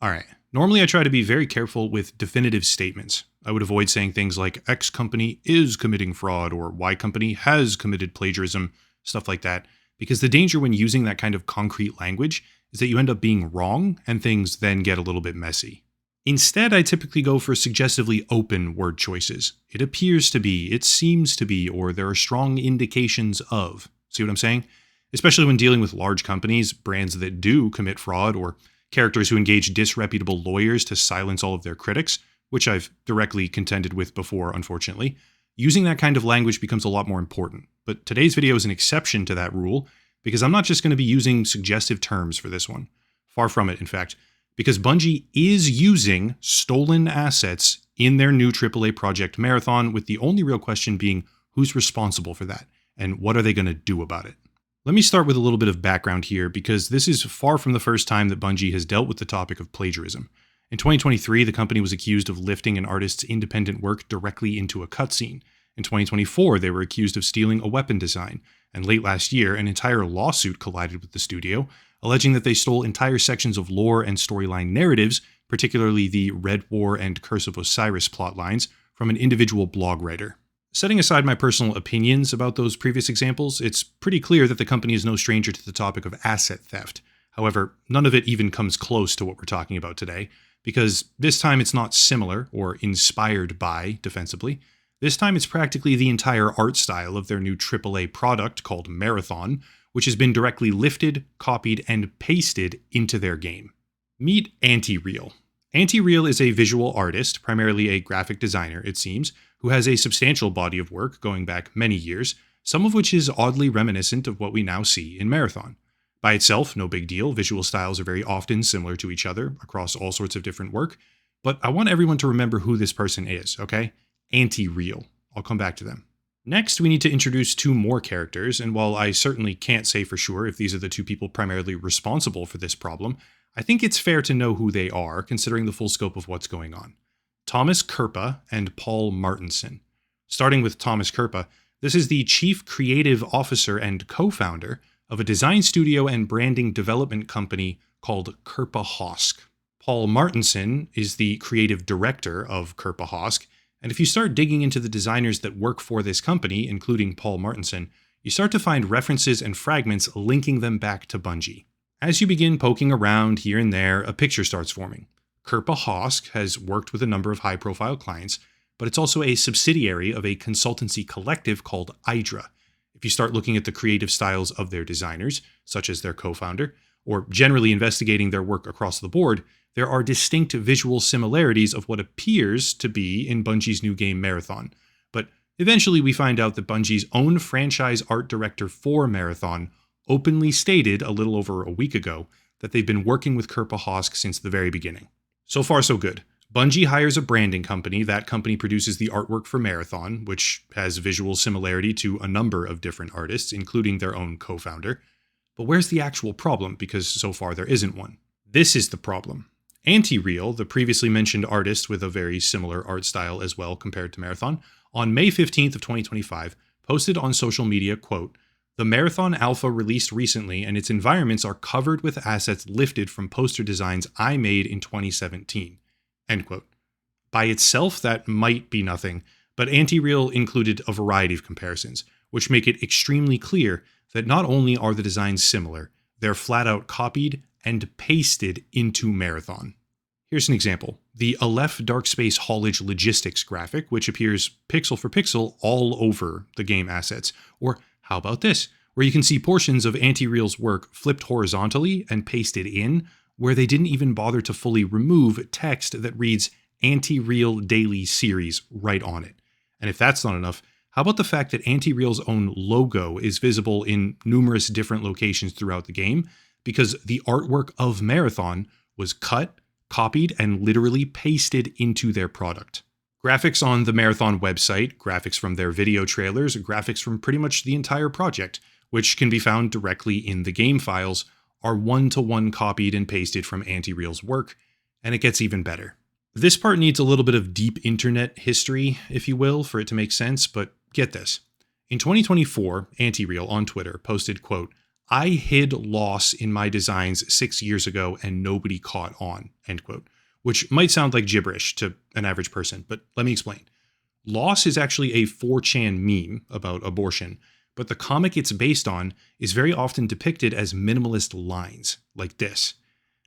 Alright, normally I try to be very careful with definitive statements. I would avoid saying things like X company is committing fraud or Y company has committed plagiarism, stuff like that, because the danger when using that kind of concrete language is that you end up being wrong and things then get a little bit messy. Instead, I typically go for suggestively open word choices. It appears to be, it seems to be, or there are strong indications of. See what I'm saying? Especially when dealing with large companies, brands that do commit fraud, or characters who engage disreputable lawyers to silence all of their critics, which I've directly contended with before, unfortunately. Using that kind of language becomes a lot more important. But today's video is an exception to that rule, because I'm not just going to be using suggestive terms for this one. Far from it, in fact. Because Bungie is using stolen assets in their new AAA project Marathon, with the only real question being who's responsible for that, and what are they going to do about it? Let me start with a little bit of background here, because this is far from the first time that Bungie has dealt with the topic of plagiarism. In 2023, the company was accused of lifting an artist's independent work directly into a cutscene. In 2024, they were accused of stealing a weapon design, and late last year, an entire lawsuit collided with the studio, alleging that they stole entire sections of lore and storyline narratives, particularly the Red War and Curse of Osiris plotlines, from an individual blog writer. Setting aside my personal opinions about those previous examples, it's pretty clear that the company is no stranger to the topic of asset theft. However, none of it even comes close to what we're talking about today, because this time it's not similar or inspired by, defensively. This time it's practically the entire art style of their new AAA product called Marathon, which has been directly lifted, copied, and pasted into their game. Meet Anti-Real. Anti-Real is a visual artist, primarily a graphic designer, it seems, who has a substantial body of work going back many years, some of which is oddly reminiscent of what we now see in Marathon. By itself, no big deal, visual styles are very often similar to each other across all sorts of different work, but I want everyone to remember who this person is, okay? Anti-Real. I'll come back to them. Next, we need to introduce two more characters, and while I certainly can't say for sure if these are the two people primarily responsible for this problem, I think it's fair to know who they are, considering the full scope of what's going on. Thomas Kerpa and Paul Martinson. Starting with Thomas Kerpa, this is the Chief Creative Officer and co-founder of a design studio and branding development company called Kerpa Hosk. Paul Martinson is the creative director of Kerpa Hosk, and if you start digging into the designers that work for this company, including Paul Martinson, you start to find references and fragments linking them back to Bungie. As you begin poking around here and there, a picture starts forming. Kerpa Hosk has worked with a number of high-profile clients, but it's also a subsidiary of a consultancy collective called Hydra. If you start looking at the creative styles of their designers, such as their co-founder, or generally investigating their work across the board, there are distinct visual similarities of what appears to be in Bungie's new game Marathon. But eventually we find out that Bungie's own franchise art director for Marathon openly stated a little over a week ago that they've been working with Kerpa Hosk since the very beginning. So far, so good. Bungie hires a branding company. That company produces the artwork for Marathon, which has visual similarity to a number of different artists, including their own co-founder. But where's the actual problem? Because so far there isn't one. This is the problem. Anti-Real, the previously mentioned artist with a very similar art style as well compared to Marathon, on May 15th of 2025, posted on social media, quote, "The Marathon Alpha released recently and its environments are covered with assets lifted from poster designs I made in 2017. End quote. By itself, that might be nothing, but Anti-Real included a variety of comparisons, which make it extremely clear that not only are the designs similar, they're flat out copied and pasted into Marathon. Here's an example. The Aleph Darkspace haulage logistics graphic, which appears pixel for pixel all over the game assets. Or how about this, where you can see portions of Anti-Real's work flipped horizontally and pasted in, where they didn't even bother to fully remove text that reads Anti-Real Daily Series right on it. And if that's not enough, how about the fact that Anti-Real's own logo is visible in numerous different locations throughout the game, because the artwork of Marathon was cut, copied, and literally pasted into their product. Graphics on the Marathon website, graphics from their video trailers, graphics from pretty much the entire project, which can be found directly in the game files, are one-to-one copied and pasted from Anti-Real's work, and it gets even better. This part needs a little bit of deep internet history, if you will, for it to make sense, but get this. In 2024, Anti-Real on Twitter posted, quote, I hid loss in my designs 6 years ago and nobody caught on, end quote. Which might sound like gibberish to an average person, but let me explain. Loss is actually a 4chan meme about abortion, but the comic it's based on is very often depicted as minimalist lines, like this.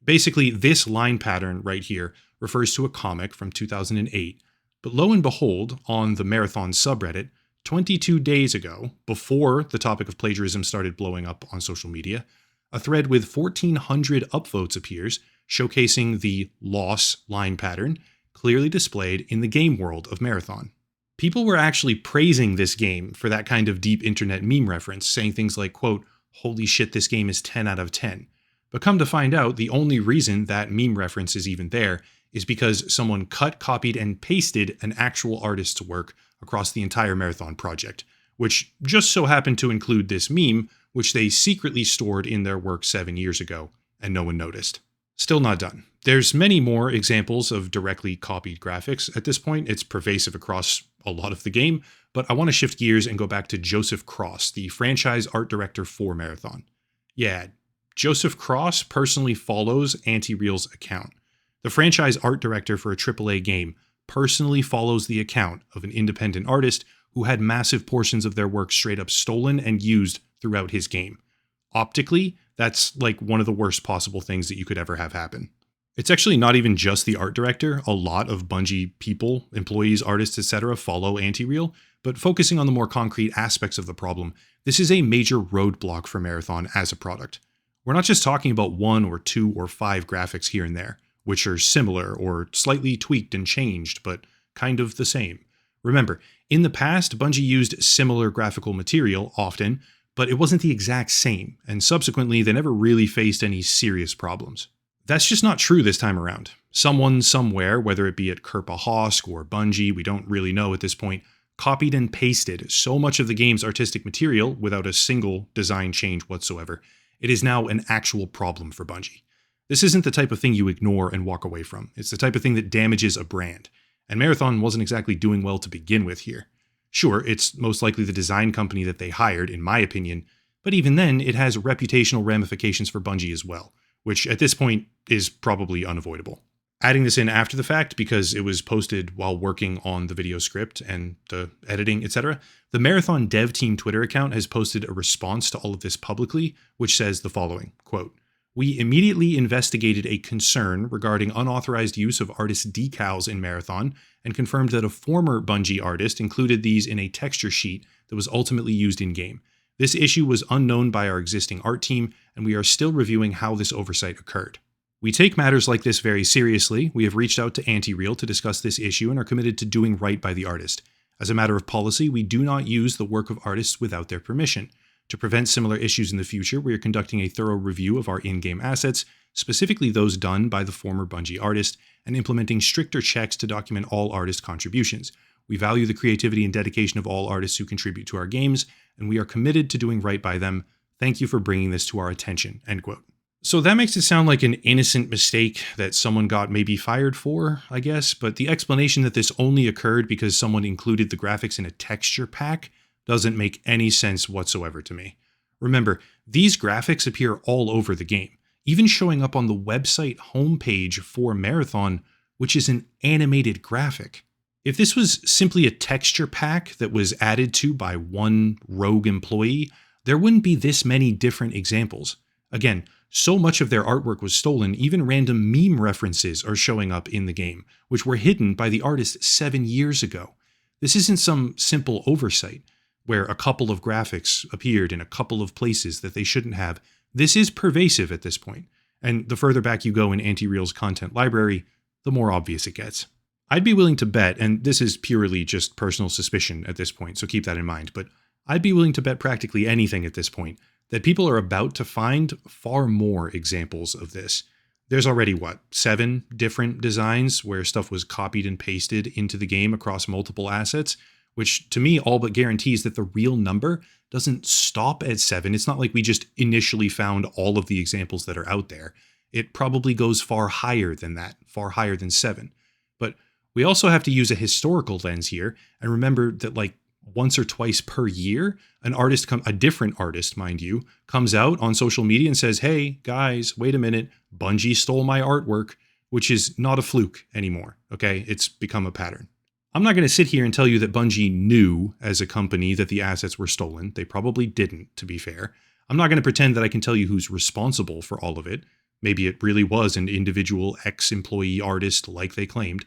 Basically, this line pattern right here refers to a comic from 2008, but lo and behold, on the Marathon subreddit, 22 days ago, before the topic of plagiarism started blowing up on social media, a thread with 1,400 upvotes appears, showcasing the loss line pattern clearly displayed in the game world of Marathon. People were actually praising this game for that kind of deep internet meme reference, saying things like, quote, "Holy shit, this game is 10 out of 10. But come to find out, the only reason that meme reference is even there is because someone cut, copied, and pasted an actual artist's work across the entire Marathon project, which just so happened to include this meme, which they secretly stored in their work 7 years ago, and no one noticed. Still not done. There's many more examples of directly copied graphics. At this point, it's pervasive across a lot of the game, but I want to shift gears and go back to Joseph Cross, the franchise art director for Marathon. Yeah, Joseph Cross personally follows Anti-Real's account. The franchise art director for a AAA game personally follows the account of an independent artist who had massive portions of their work straight up stolen and used throughout his game. Optically, that's like one of the worst possible things that you could ever have happen. It's actually not even just the art director. A lot of Bungie people, employees, artists, etc. follow Anti-Real, but focusing on the more concrete aspects of the problem, this is a major roadblock for Marathon as a product. We're not just talking about 1 or 2 or 5 graphics here and there, which are similar or slightly tweaked and changed, but kind of the same. Remember, in the past, Bungie used similar graphical material often, but it wasn't the exact same, and subsequently they never really faced any serious problems. That's just not true this time around. Someone somewhere, whether it be at Kerpa Hosk or Bungie, we don't really know at this point, copied and pasted so much of the game's artistic material without a single design change whatsoever. It is now an actual problem for Bungie. This isn't the type of thing you ignore and walk away from. It's the type of thing that damages a brand. And Marathon wasn't exactly doing well to begin with here. Sure, it's most likely the design company that they hired, in my opinion, but even then, it has reputational ramifications for Bungie as well, which at this point is probably unavoidable. Adding this in after the fact, because it was posted while working on the video script and the editing, etc., the Marathon dev team Twitter account has posted a response to all of this publicly, which says the following, quote, "We immediately investigated a concern regarding unauthorized use of artist decals in Marathon and confirmed that a former Bungie artist included these in a texture sheet that was ultimately used in-game. This issue was unknown by our existing art team, and we are still reviewing how this oversight occurred. We take matters like this very seriously. We have reached out to Anti-Real to discuss this issue and are committed to doing right by the artist. As a matter of policy, we do not use the work of artists without their permission. To prevent similar issues in the future, we are conducting a thorough review of our in-game assets, specifically those done by the former Bungie artist, and implementing stricter checks to document all artist contributions. We value the creativity and dedication of all artists who contribute to our games, and we are committed to doing right by them. Thank you for bringing this to our attention," end quote. So that makes it sound like an innocent mistake that someone got maybe fired for, I guess, but the explanation that this only occurred because someone included the graphics in a texture pack doesn't make any sense whatsoever to me. Remember, these graphics appear all over the game, even showing up on the website homepage for Marathon, which is an animated graphic. If this was simply a texture pack that was added to by one rogue employee, there wouldn't be this many different examples. Again, so much of their artwork was stolen, even random meme references are showing up in the game, which were hidden by the artist 7 years ago. This isn't some simple oversight, where a couple of graphics appeared in a couple of places that they shouldn't have. This is pervasive at this point, and the further back you go in Anti-Real's content library, the more obvious it gets. I'd be willing to bet, and this is purely just personal suspicion at this point, so keep that in mind, but I'd be willing to bet practically anything at this point that people are about to find far more examples of this. There's already, 7 different designs where stuff was copied and pasted into the game across multiple assets, which to me all but guarantees that the real number doesn't stop at 7. It's not like we just initially found all of the examples that are out there. It probably goes far higher than that, far higher than 7. But we also have to use a historical lens here and remember that once or twice per year, a different artist, mind you, comes out on social media and says, hey, guys, wait a minute, Bungie stole my artwork, which is not a fluke anymore, okay? It's become a pattern. I'm not going to sit here and tell you that Bungie knew as a company that the assets were stolen. They probably didn't, to be fair. I'm not going to pretend that I can tell you who's responsible for all of it. Maybe it really was an individual ex-employee artist like they claimed.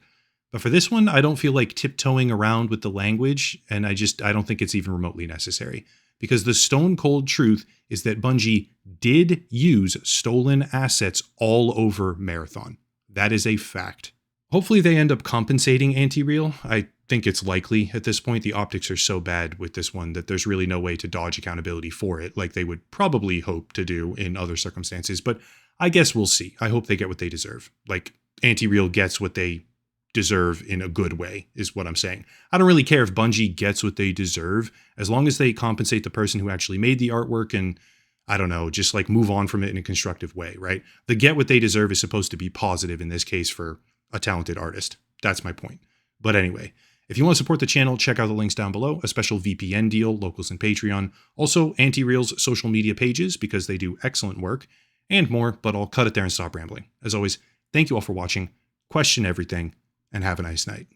But for this one, I don't feel like tiptoeing around with the language, and I don't think it's even remotely necessary. Because the stone cold truth is that Bungie did use stolen assets all over Marathon. That is a fact. Hopefully they end up compensating Anti-Real. I think it's likely at this point. The optics are so bad with this one that there's really no way to dodge accountability for it, like they would probably hope to do in other circumstances. But I guess we'll see. I hope they get what they deserve. Like, Anti-Real gets what they deserve in a good way, is what I'm saying. I don't really care if Bungie gets what they deserve, as long as they compensate the person who actually made the artwork and, I don't know, just like move on from it in a constructive way, right? The get what they deserve is supposed to be positive in this case for a talented artist. That's my point. But anyway, if you want to support the channel, check out the links down below, a special VPN deal, locals and Patreon, also Anti-Real's social media pages because they do excellent work, and more, but I'll cut it there and stop rambling. As always, thank you all for watching, question everything, and have a nice night.